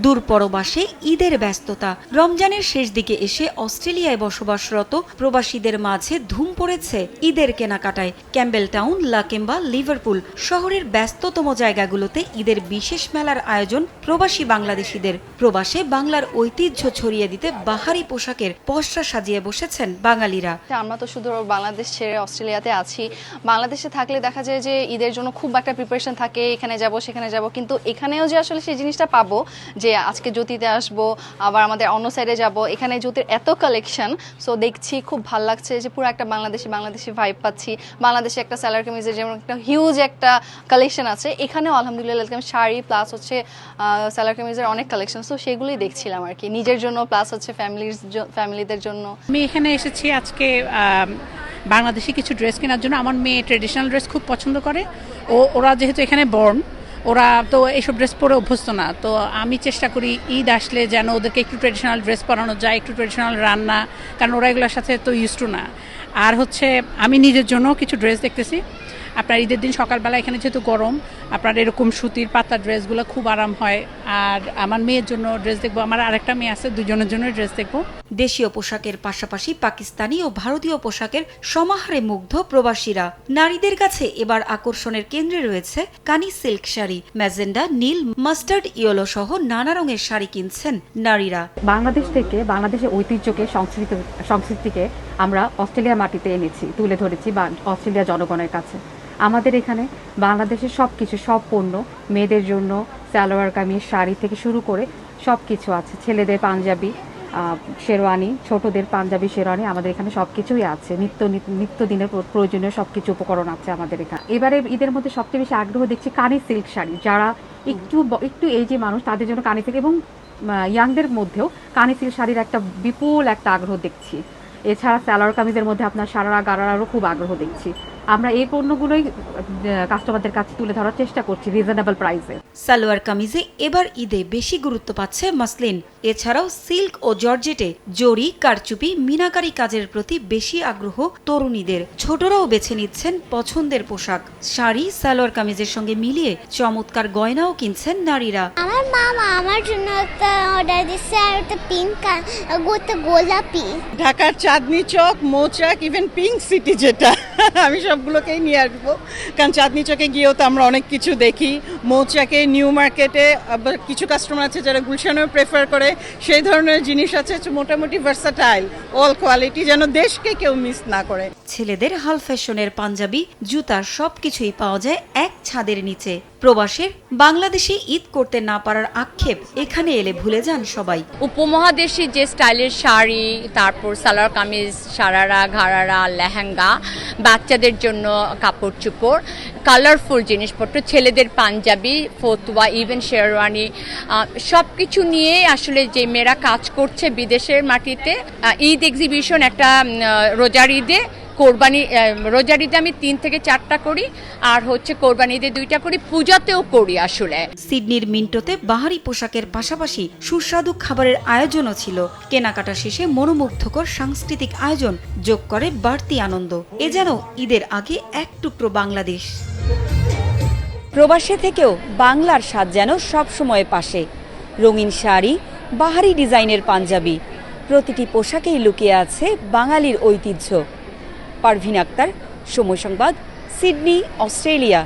দূর পরবাসে ঈদের ব্যস্ততা। রমজানের শেষ দিকে এসে অস্ট্রেলিয়ায় বসবাসরত প্রবাসীদের মাঝে ধুম পড়েছে ঈদের কেনাকাটায়। ক্যাম্বেল টাউন, লাকেম্বা, লিভারপুল শহরের ব্যস্ততম জায়গাগুলোতে ঈদের বিশেষ মেলার আয়োজন প্রবাসী বাংলাদেশিদের। প্রবাসে বাংলার ঐতিহ্য ছড়িয়ে দিতে বাহারি পোশাকের পসরা সাজিয়ে বসেছেন বাঙালিরা। আমরা তো শুধু বাংলাদেশ ছেড়ে অস্ট্রেলিয়াতে আছি। বাংলাদেশে থাকলে দেখা যায় যে ঈদের জন্য খুব একটা প্রিপারেশন থাকে, এখানে যাব সেখানে যাব, কিন্তু এখানেও যে আসলে সেই জিনিসটা পাবো যে আজকে জ্যোতিতে আসবো, আবার আমাদের অন্য সাইডে যাব, এখানে জ্যোতির এত কালেকশন। সো দেখছি খুব ভালো লাগছে যে পুরো একটা বাংলাদেশি ভাইব পাচ্ছি। বাংলাদেশে একটা সালোয়ার কামিজের যেমন একটা হিউজ একটা কালেকশন আছে, এখানেও আলহামদুলিল্লাহ শাড়ি প্লাস হচ্ছে সালোয়ার কামিজের অনেক কালেকশন। সো সেগুলোই দেখছিলাম আর কি, নিজের জন্য প্লাস হচ্ছে ফ্যামিলিদের জন্য। আমি এখানে এসেছি আজকে বাংলাদেশি কিছু ড্রেস কেনার জন্য। আমার মেয়ে ট্রেডিশনাল ড্রেস খুব পছন্দ করে। ওরা যেহেতু এখানে বর্ন, ওরা তো এইসব ড্রেস পরে অভ্যস্ত না। তো আমি চেষ্টা করি ঈদ আসলে যেন ওদেরকে একটু ট্রেডিশনাল ড্রেস পরানো যায়, একটু ট্রেডিশনাল রান্না, কারণ ওরা এগুলোর সাথে তো ইউজ টু না। আর হচ্ছে আমি নিজের জন্য কিছু ড্রেস দেখতেছি। আপনার ঈদের দিন সকালবেলা এখানে যেহেতু গরম, আপনার এরকম সুতির পাতা ড্রেসগুলো খুব আরাম হয়। আর আমার মেয়ের জন্য ড্রেস দেখবো, আমার আরেকটা মেয়ে আছে, দুজনের জন্য ড্রেস দেখবো। দেশীয় পোশাকের পাশাপাশি পাকিস্তানি ও ভারতীয় পোশাকের সমাহারে মুগ্ধ প্রবাসীরা। নারীদের কাছে এবার আকর্ষণের কেন্দ্রে রয়েছে কানি সিল্ক শাড়ি। ম্যাজেন্ডা, নীল, মাস্টার্ড ইয়েলো সহ নানা রঙের শাড়ি কিনছেন নারীরা। বাংলাদেশ থেকে বাংলাদেশের ঐতিহ্যকে সংস্কৃতিকে আমরা অস্ট্রেলিয়া মাটিতে এনেছি, তুলে ধরেছি অস্ট্রেলিয়া জনগণের কাছে। আমাদের এখানে বাংলাদেশের সব পণ্য, মেয়েদের জন্য সালোয়ার কামিজ, শাড়ি থেকে শুরু করে সব কিছু আছে। ছেলেদের পাঞ্জাবি, শেরওয়ানি, ছোটদের পাঞ্জাবি, শেরওয়ানি, আমাদের এখানে সব কিছুই আছে। নিত্যদিনের প্রয়োজনীয় সব কিছু উপকরণ আছে আমাদের এখানে। এবারে ঈদের মধ্যে সবচেয়ে বেশি আগ্রহ দেখছি কানি সিল্ক শাড়ি। যারা একটু এজে মানুষ, তাদের জন্য কানি সিল্ক, এবং ইয়াংদের মধ্যেও কানি সিল্ক শাড়ির একটা বিপুল একটা আগ্রহ দেখছি। এছাড়া সালোয়ার কামিজের মধ্যে আপনার সারারা গারারারও খুব আগ্রহ দেখছি। আমরা এই পণ্যগুলোই কাস্টমারদের কাছে তুলে ধরার চেষ্টা করছি রিজনেবল প্রাইসে। সালোয়ার কামিজে এবার ঈদে বেশি গুরুত্ব পাচ্ছে মাসলিন। এছাড়াও সিল্ক ও জর্জেটে জরি, কারচুপি, মিনাকারি কাজের প্রতি বেশি আগ্রহ তরুণীদের। ছোটরাও বেছে নিচ্ছেন পছন্দের পোশাক। শাড়ি, সালোয়ার কামিজের সঙ্গে মিলিয়ে চমৎকার গয়নাও কিনছেন নারীরা। আমার মামা আমার জন্য একটা অর্ডার দিচ্ছে, আর একটা পিঙ্ক গোলাপি। ঢাকার চাঁদনি চক, মৌচাক, ইভেন পিঙ্ক সিটি, যেটা আমি সবগুলোকেই নিয়ে আসবো। কারণ চাঁদনি চকে গিয়েও তো আমরা অনেক কিছু দেখি, মৌচাকে, নিউ মার্কেটে, আবার কিছু কাস্টমার আছে যারা গুলশানেও প্রেফার করে, সেই ধরনের জিনিস আছে। মোটামুটি ভার্সাটাইল, অল কোয়ালিটি, যেন দেশকে কেউ মিস না করে। ছেলেদের হাল ফ্যাশনের পাঞ্জাবি, জুতা সবকিছুই পাওয়া যায় এক ছাদের নিচে। প্রবাসের বাংলাদেশে ঈদ করতে না পারার আক্ষেপ এখানে এলে ভুলে যান সবাই। উপমহাদেশি যে স্টাইলের শাড়ি, তারপর সালোয়ার কামিজ, সারারা, ঘাড়ারা, লেহেঙ্গা, বাচ্চাদের জন্য কাপড় চোপড়, কালারফুল জিনিসপত্র, ছেলেদের পাঞ্জাবি, ফতুয়া, ইভেন শেরওয়ানি, সব কিছু নিয়ে আসলে যে মেয়েরা কাজ করছে বিদেশের মাটিতে। ঈদ এক্সিবিশন একটা রোজার ঈদে, রোজার ঈদে আমি 3 থেকে 4টা করি, আর হচ্ছে কোরবানি ঈদে 2টা করি, পূজাতেও করি আসলে। সিডনির মিন্টোতে বাহারি পোশাকের পাশাপাশি সুস্বাদু খাবারের আয়োজনও ছিল। কেনাকাটা শেষে মনোমুগ্ধকর সাংস্কৃতিক আয়োজন যোগ করে বাড়তি আনন্দ। এ যেন ঈদের আগে এক টুকরো বাংলাদেশ। প্রবাসে থেকেও বাংলার স্বাদ যেন সবসময় পাশে। রঙিন শাড়ি, বাহারি ডিজাইনের পাঞ্জাবি, প্রতিটি পোশাকেই লুকিয়ে আছে বাঙালির ঐতিহ্য। পারভিন আক্তার, সময় সংবাদ, সিডনি, অস্ট্রেলিয়া।